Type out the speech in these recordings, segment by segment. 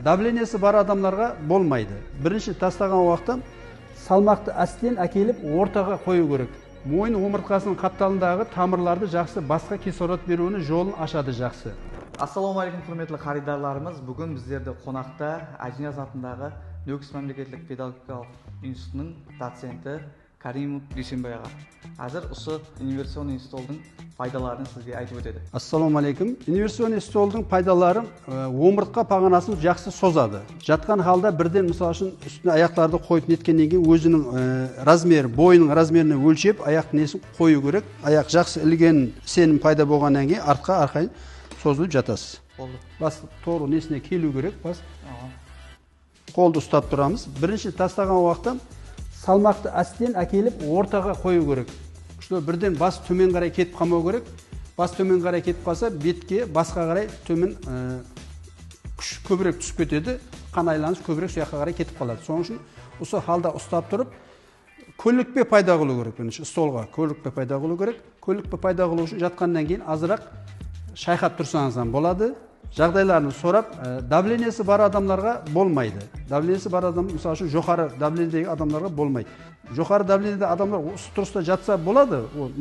Давлениясы бар адамларға болмайды. Бірінші тастаған уақытта салмақты астен әкеліп ортаға қою керек. Мойын омыртқасының қапталындағы тамырларды жақсы басқа кислород беруінің жолын ашады жақсы. Ассалаумағалейкум құрметті қаридарларымыз. Бүгін біздерді қонақта Ажинияз атындағы Нөкіс мемлекеттік педагогикалық институтының доценті Каримов Дүйсенбай аға. Қазір осы инверсионный столдың пайдаларын сізге айтып өтеді. Ассалаумағалейкум. Инверсионный столдың пайдалары омыртқа пағанасын жақсы созады. Жатқан халда бірден мысалы үшін үстіне аяқтарды қойып неткеннен кейін өзінің размері, бойының размеріне өлшеп, аяқтың несін қою керек. Аяқ жақсы ілген сенім пайда болғаннан кейін артқа арқайын созылып жатасыз. Болды. Бас тору несіне келу керек, бас. Қолды ұстап тұрамыз. Бірінші тастаған уақытта салмақты астен әкеліп ортаға қою керек. Что бірден бас төмен қарай кетіп қалмау керек. Бас төмен қарай кетіп қалса, бетке басқа қарай төмен күш көбірек түсіп кетеді. Қан айланыс көбірек сояққа қарай кетіп қалады. Соның үшін осы халда ұстап тұрып, көлікпе пайда қылу керек. Бірінші столға көлікпе пайда қылу керек. Көлікпе пайда қылу үшін жатқаннан кейін азырақ шайқап тұрсаңыздан болады. Жағдайларын сорап, давлениясы бар адамларға болмайды. Давлениясы бар адам, мысалы үшін жоғары давлениедегі адамларға болмайды. Жоғары давлениеде адамдар осы тұрыста жатса болады, ол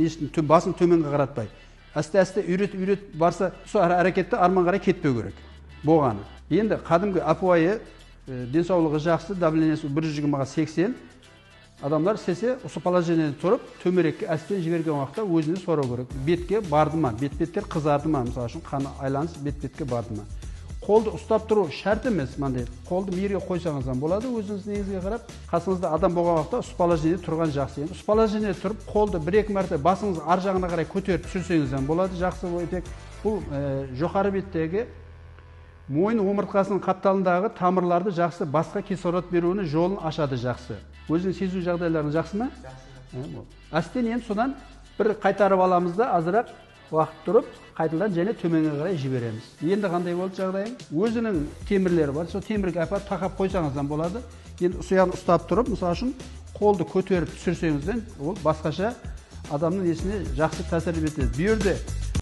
басын төменге қаратпай. Әсте-әсте үйрет барса, сол әрекетті арман қарай кетпеу керек. Болғаны. Енді қадімгі апуайы денсаулығы жақсы, давлениясы 120-80. Адамдар сесе, осы положениеде тұрып, төмерекке әстен жіберген уақытта өзіне сорау керек. Бетке барды ма, бет-беттер қызарды ма, мысалы үшін қан айланыс бет-бетке барды ма. Қолды ұстап тұру шарт емес, мынандай. Қолды мейірге қойсаңыздан болады, өзіңіз негізге қарап, қасыңызда адам болған уақытта осы положениеде тұрған жақсы. Осы положениеде тұрып, қолды 1-2 мәрте басыңыз ар жағына қарай көтеріп түсірсеңізден болады, жақсы тек. Бұл жоғары беттегі мойын омыртқасының қапталындағы тамырларды жақсы басқа кислород беруінің жолын ашады жақсы. Өзің сезу жағдайларың жақсы ма? Жақсы. Әстен енді содан бір қайтарып аламыз да, азырақ уақыт тұрып, қайтадан және төменге қарай жібереміз. Енді қандай болды жағдайың? Өзінің темірлері бар, сол темірге апарып тақап қойсаңыздан болады. Енді сояғын ұстап тұрып, мысалы үшін қолды көтеріп түсірсеңізден, ол басқаша адамның есіне жақсы тәсір етеді. Bu yerде